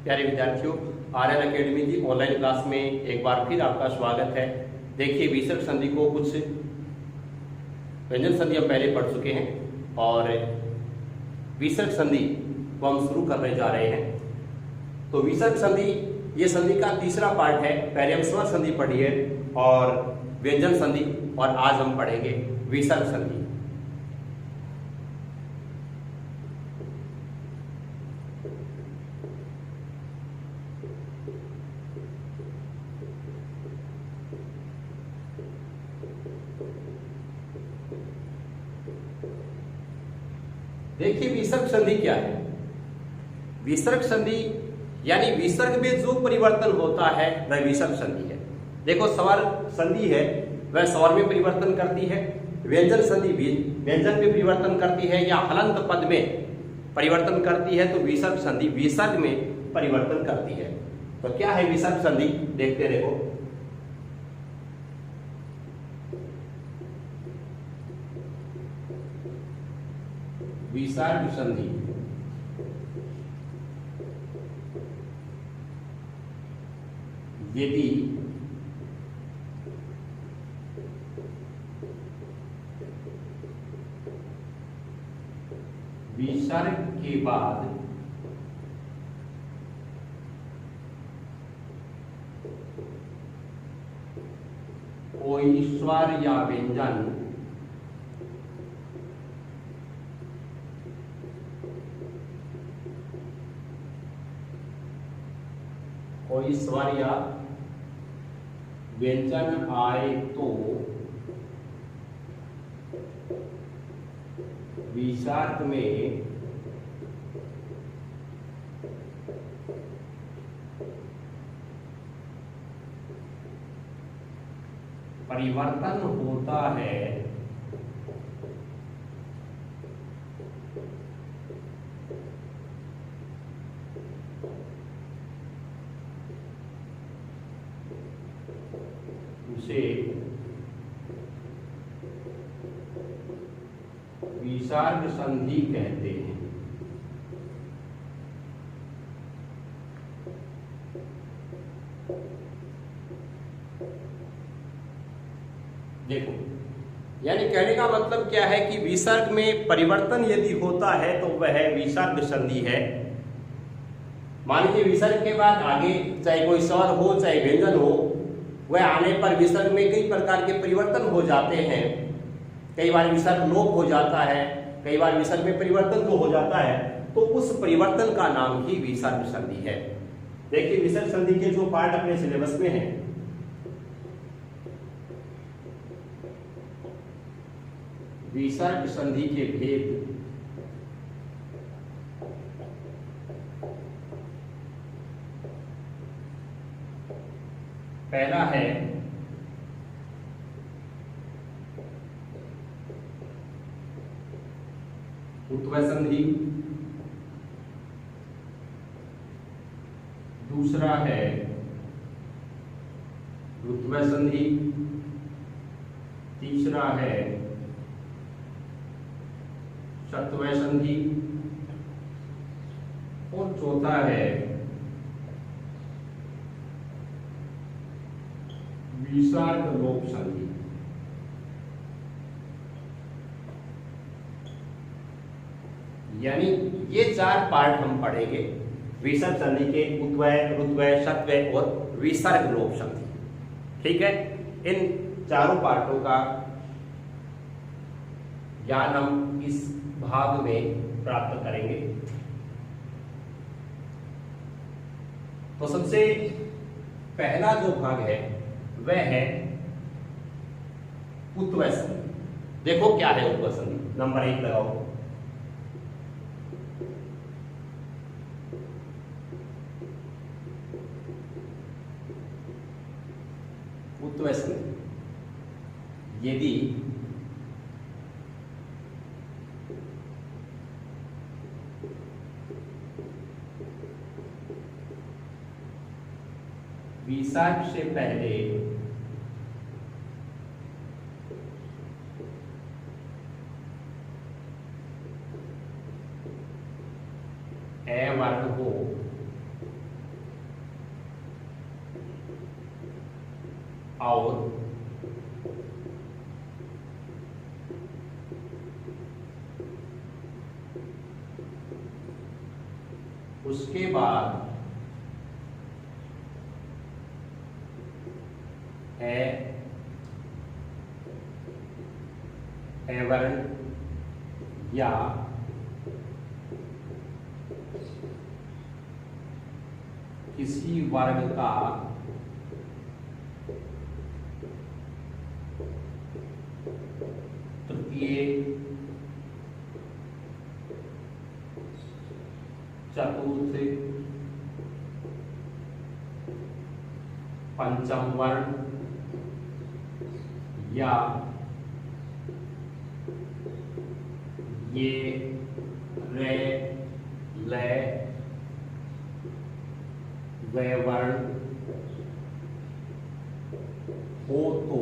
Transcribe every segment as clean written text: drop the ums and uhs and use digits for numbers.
प्यारे विद्यार्थियों, आर्यन अकेडमी की ऑनलाइन क्लास में एक बार फिर आपका स्वागत है। देखिए, विसर्ग संधि को कुछ व्यंजन संधि हम पहले पढ़ चुके हैं और विसर्ग संधि को हम शुरू करने जा रहे हैं। तो विसर्ग संधि ये संधि का तीसरा पार्ट है। पहले हम स्वर संधि पढ़ी है और व्यंजन संधि, और आज हम पढ़ेंगे विसर्ग संधि। देखिए, विसर्ग संधि क्या है? विसर्ग संधि यानी विसर्ग में जो परिवर्तन होता है वह विसर्ग संधि है। देखो, स्वर संधि है वह स्वर में परिवर्तन करती है, व्यंजन संधि भी व्यंजन में परिवर्तन करती है या हलंत पद में परिवर्तन करती है। तो विसर्ग संधि विसर्ग में परिवर्तन करती है। तो क्या है विसर्ग संधि? देखते रहो। विसर्ग संधि यदि विसर्ग के बाद कोई स्वर या व्यंजन कोई स्वर या व्यंजन आए तो विसर्ग में परिवर्तन होता है उसे विसर्ग संधि कहते हैं। देखो, यानी कहने का मतलब क्या है कि विसर्ग में परिवर्तन यदि होता है तो वह विसर्ग संधि है। मान लीजिए विसर्ग के बाद आगे चाहे कोई स्वर हो चाहे व्यंजन हो, वह आने पर विसर्ग में कई प्रकार के परिवर्तन हो जाते हैं। कई बार विसर्ग लोप हो जाता है, कई बार विसर्ग में परिवर्तन तो हो जाता है, तो उस परिवर्तन का नाम ही विसर्ग संधि है। देखिए, विसर्ग संधि के जो पार्ट अपने सिलेबस में है, विसर्ग संधि के भेद, पहला है उत्वय संधि, दूसरा है रुत्वय संधि, तीसरा है शत्वय संधि और चौथा है विसर्ग लोप संधि। यानी ये चार पार्ट हम पढ़ेंगे विसर्ग संधि के, उत्वय, रुत्वय, शत्वय और विसर्ग लोप संधि। ठीक है, इन चारों पार्टों का ज्ञान हम इस भाग में प्राप्त करेंगे। तो सबसे पहला जो भाग है वह है उत्वय संधि। देखो क्या है उत्वय संधि, नंबर 1 लगाओ। उत्वय संधि यदि विसर्ग से पहले ए वर्ण हो और उसके बाद वर्ण या किसी वर्ग का तृतीय, चतुर्थ, पंचम वर्ण या ये रे ले वे वर्ण हो तो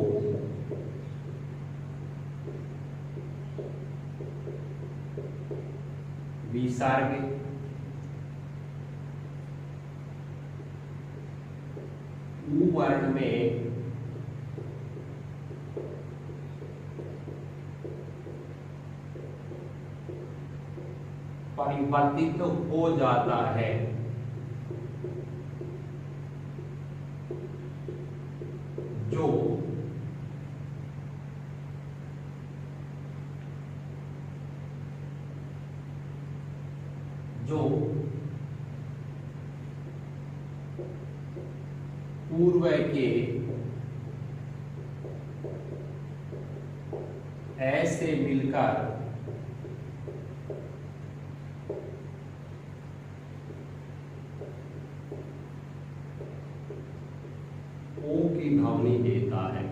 विसर्ग उ वर्ण में परिवर्तित हो जाता है। जो पूर्व के ऐसे मिलकर ओ की ध्वनि देता है।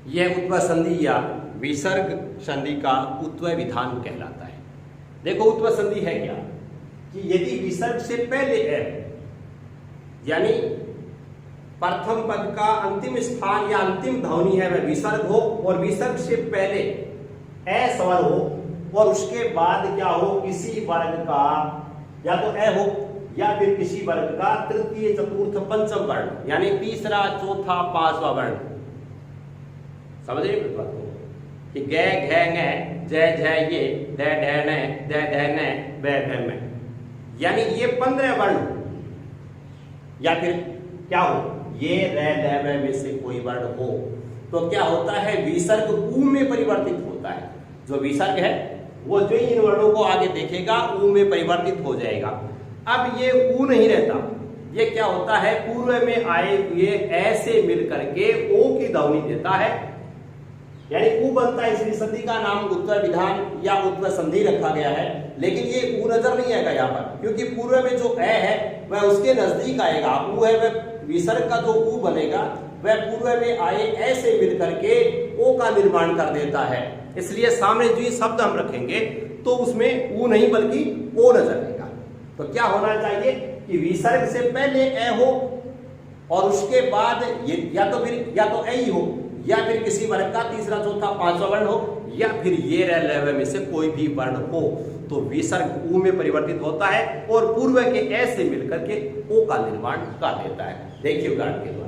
यह उत्वय संधि या विसर्ग संधि का उत्वय विधान कहलाता है। देखो उत्वय संधि है क्या कि यदि विसर्ग से पहले ए यानी प्रथम पद का अंतिम स्थान या अंतिम ध्वनि है वह विसर्ग हो और विसर्ग से पहले ए स्वर हो और उसके बाद क्या हो किसी वर्ग का या तो ए हो या फिर किसी वर्ग का तृतीय, चतुर्थ, पंचम वर्ण यानी तीसरा, चौथा, पांचवा वर्ण। समझ रहे बात को कि गे घे गे जय जय ये दे ढे ने दे ढे ने बे भे में यानी ये 15 वर्ण या फिर क्या हो ये रे ले वे में से कोई वर्ण हो तो क्या होता है विसर्ग ऊ में परिवर्तित होता है। जो विसर्ग है वो जो इन वर्णों को आगे देखेगा ऊ में परिवर्तित हो जाएगा। अब ये ऊ नहीं रहता, ये क्या होता है पूर्व में आए हुए ऐसे मिल करके ओ की ध्वनि देता है यानी ऊ बनता है। इसलिए संधि का नाम उत्तर विधान या उत्तर संधि रखा गया है। लेकिन ये ऊ नजर नहीं आएगा यहाँ पर क्योंकि पूर्व में जो ए है वह उसके नजदीक आएगा। ऊ है वह विसर्ग का जो ऊ बनेगा वह पूर्व में आए ऐसे मिल करके ओ का निर्माण कर देता है। इसलिए सामने जो शब्द हम रखेंगे तो उसमें ऊ नहीं बल्कि ओ नजर आएगा। तो क्या होना चाहिए कि विसर्ग से पहले ए हो और उसके बाद ये या तो ए ही हो या फिर किसी वर्ग का तीसरा, चौथा, पांचवा वर्ण हो या फिर ये रे ले में से कोई भी वर्ण हो तो विसर्ग ऊ में परिवर्तित होता है और पूर्व के ए से मिलकर के ओ का निर्माण कर देता है। देखिए उदाहरण के द्वारा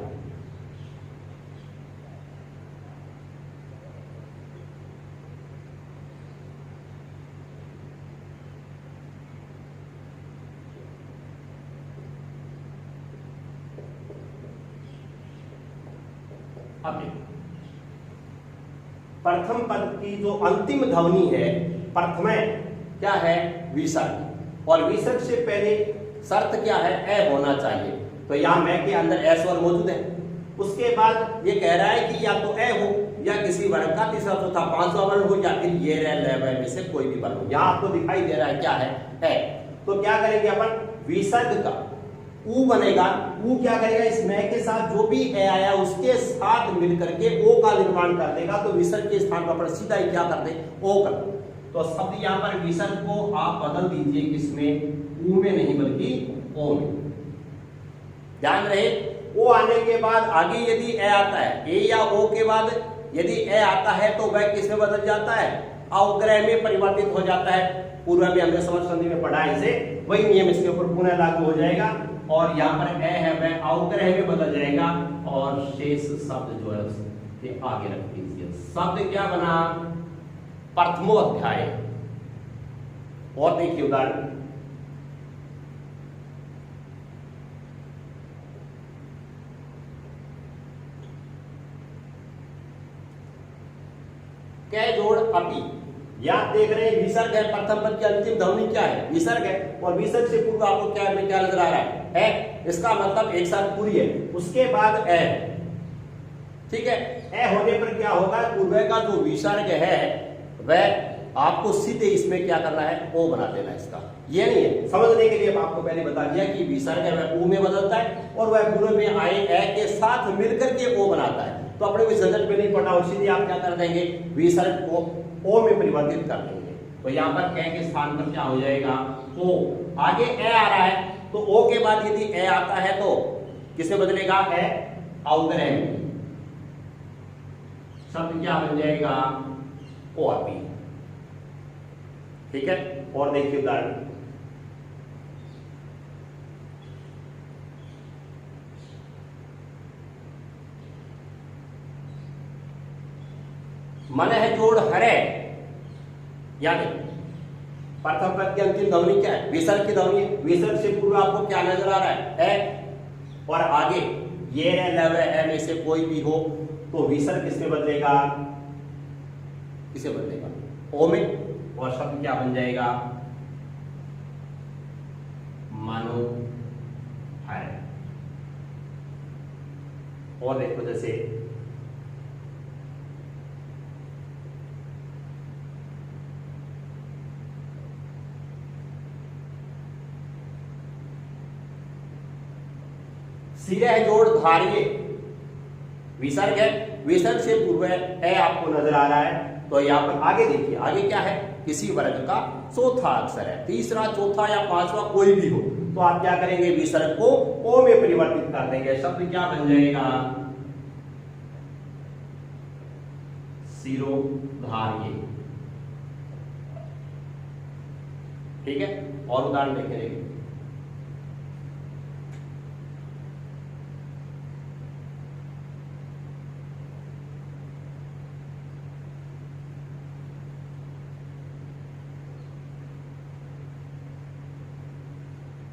अब प्रथम पद की जो अंतिम ध्वनि है प्रथम क्या है विसर्ग और विसर्ग से पहले शर्त क्या है ए होना चाहिए। तो यहां मैं के अंदर ए स्वर मौजूद है। उसके बाद ये कह रहा है कि या तो ए हो या किसी वर्ण का तीसरा, चौथा, पांचवा वर्ण हो या फिर ये रे ले में से कोई भी वर्ण हो। यहां आपको दिखाई दे रहा है क्या है तो क्या करेंगे अपन विसर्ग का ऊ बनेगा। ऊ क्या करेगा इस मैं के साथ जो भी ए आया उसके साथ मिलकर के ओ का निर्माण कर देगा। तो विसर्ग के स्थान पर सीधा ही क्या कर दे ओ कर दे। तो शब्द यहाँ पर विसर्ग को आप बदल दीजिए किसमें ऊ में नहीं बल्कि ओ में। ध्यान रहे ओ आने के बाद आगे यदि ए आता है ए या ओ के बाद यदि ए आता है तो वह किसमें बदल जाता है अवग्रह में परिवर्तित हो जाता है। पूर्व में हमने समस्त संधि में पढ़ा है इसे, वही नियम इसके ऊपर पुनः लागू हो जाएगा और यहाँ पर ए है वह अवग्रह में बदल जाएगा और शेष शब्द जो है उसके आगे रख दीजिए। शब्द क्या बना? प्रथमो अध्याय। और देखिए उदाहरण, कै जोड़ अपि। याद देख रहे हैं विसर्ग है, प्रथम पद की अंतिम ध्वनि क्या है? विसर्ग है और विसर्ग से पूर्व आपको क्या में क्या नजर आ रहा है? इसका मतलब एक साथ पूरी है, उसके बाद ए। ठीक है, ए होने पर क्या होगा? पूर्व का जो विसर्ग है वह आपको सीधे इसमें क्या करना है? ओ बना देना। इसका ये नहीं है, समझने के लिए आपको पहले बता दिया कि विसर्ग है वह ऊ में बदलता है और वह पूर्व में आए ए के साथ मिलकर के ओ बनाता है। तो अपने को झंझट में नहीं पड़ना और सीधे आप क्या कर देंगे? विसर्ग को ओ में परिवर्तित कर देंगे। तो यहाँ पर कै के स्थान पर क्या हो जाएगा? ओ। आगे ए आ रहा है तो ओ के बाद यदि ए आता है तो किसमें बदलेगा? ए अवग्रह में। शब्द क्या बन जाएगा? ओ अपि। ठीक है, और देखिए उदाहरण, मन है जोड़ हरे, यानी प्रथम पद की अंतिम ध्वनि क्या है? विसर्ग की ध्वनि है। विसर्ग से पूर्व आपको क्या नजर आ रहा है? ए। और आगे ये रे लव है में से कोई भी हो तो विसर्ग किसमें बदलेगा? किसे बदलेगा? ओ में। और शब्द क्या बन जाएगा? मानो है। और देखो जैसे सिरे जोड़ धारिये, विसर्ग है, विसर्ग से पूर्व है आपको नजर आ रहा है। तो यहाँ पर आगे देखिए, आगे क्या है? किसी वर्ग का चौथा अक्षर है, तीसरा चौथा या पांचवा कोई भी हो तो आप क्या करेंगे? विसर्ग को ओ में परिवर्तित कर देंगे। शब्द क्या बन जाएगा? सिरोधार्य। ठीक है, और उदाहरण देखेंगे।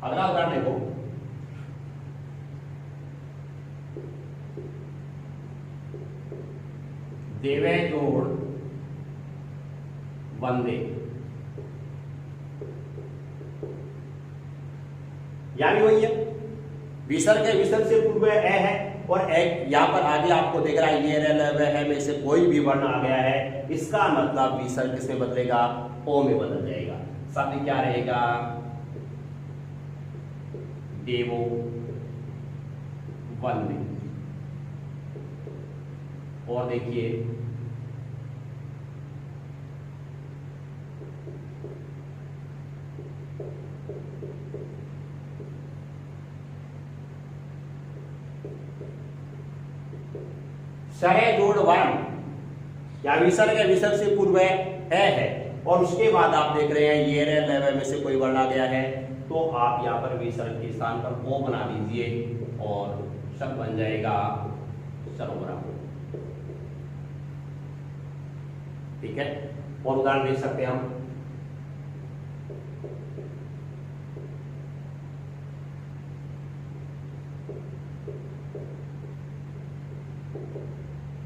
अगला उदाहरण देखो, देवे जोड़ वंदे, यानी वही है विसर्ग है, विसर्ग से पूर्व ए है और ए यहां पर आगे आपको देख रहा है ये है में से कोई भी वर्ण आ गया है। इसका मतलब विसर्ग किसमें बदलेगा? ओ में बदल जाएगा। शब्द क्या रहेगा? देवो वंदे। और देखिए सरे जोड़ वर्ण, या विसर्ग है, विसर्ग से पूर्व है और उसके बाद आप देख रहे हैं ये रे में से कोई वर्ण आ गया है तो आप यहाँ पर विसर्ग के स्थान पर ओ बना दीजिए और शब्द बन जाएगा सरोवरा। ठीक है, और उदाहरण देख सकते हैं हम।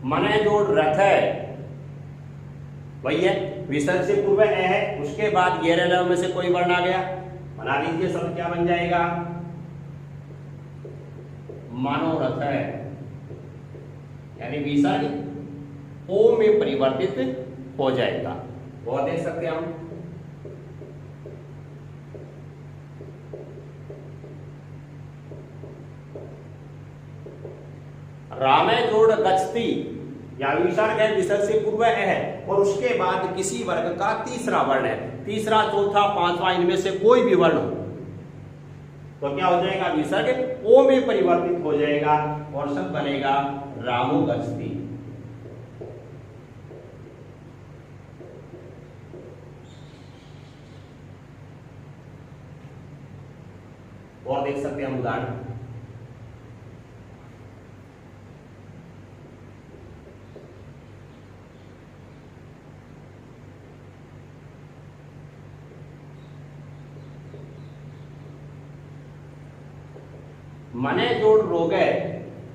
मने जोड़ रथ है, वही है, विसर्ग से पूर्व ए है, उसके बाद ये रे में से कोई वर्ण आ गया, बना लीजिए। शब्द क्या बन जाएगा? मनोरथ है, यानी विसर्ग ओ में परिवर्तित हो जाएगा। और देख सकते हैं हम रामे जोड़ गच्छति, या विसर्ग है, विसर्ग से पूर्व है और उसके बाद किसी वर्ग का तीसरा वर्ण है, तीसरा चौथा पांचवा इनमें से कोई भी वर्ण हो तो क्या हो जाएगा? विसर्ग ओ में परिवर्तित हो जाएगा और शब्द बनेगा रामो गच्छति। और देख सकते हैं हम उदाहरण। मने जोड़ रोग है,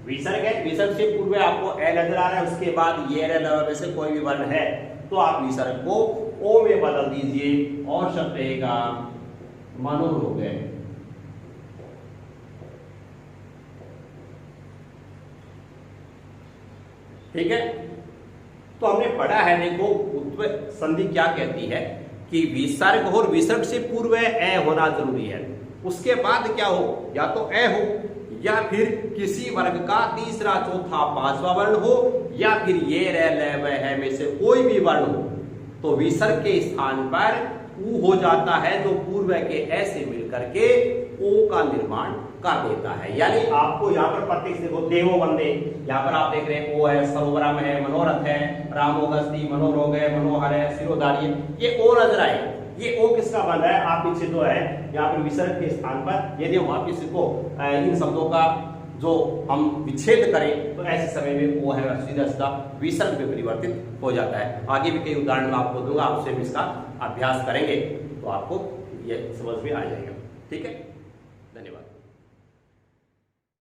विसर्ग है, विसर्ग से पूर्व आपको ए नजर आ रहा है, उसके बाद ये में से कोई भी वर्ण है तो आप विसर्ग को ओ में बदल दीजिए और शब्द रहेगा मनोरोग है। ठीक है, तो हमने पढ़ा है, देखो उत्व संधि क्या कहती है कि विसर्ग और विसर्ग से पूर्व ए होना जरूरी है, उसके बाद क्या हो, या तो ए हो या फिर किसी वर्ग का तीसरा चौथा पांचवा वर्ण हो या फिर ये है में से कोई भी वर्ण हो, तो विसर्ग के स्थान पर ऊ हो जाता है जो पूर्व के ए से मिलकर के ओ का निर्माण कर देता है। यानी आपको यहाँ पर प्रत्येक देखो, देवो वंदे, यहाँ पर आप देख रहे हैं ओ है, सरोवरम है, मनोरथ है, रामोगस्ती, मनोरोग है, मनोहर है, सिरोधारी है, ये ओ नजर आए। ये ओ किसका बन रहा है, आप पीछे जो है यहाँ पर विसर्ग के स्थान पर यदि हम वापिस को इन शब्दों का जो हम विच्छेद करें तो ऐसे समय में वो है सीधा सीधा विसर्ग में परिवर्तित हो जाता है। आगे भी कई उदाहरण मैं आपको दूंगा, आपसे भी इसका अभ्यास करेंगे तो आपको ये समझ में आ जाएगा। ठीक है, धन्यवाद।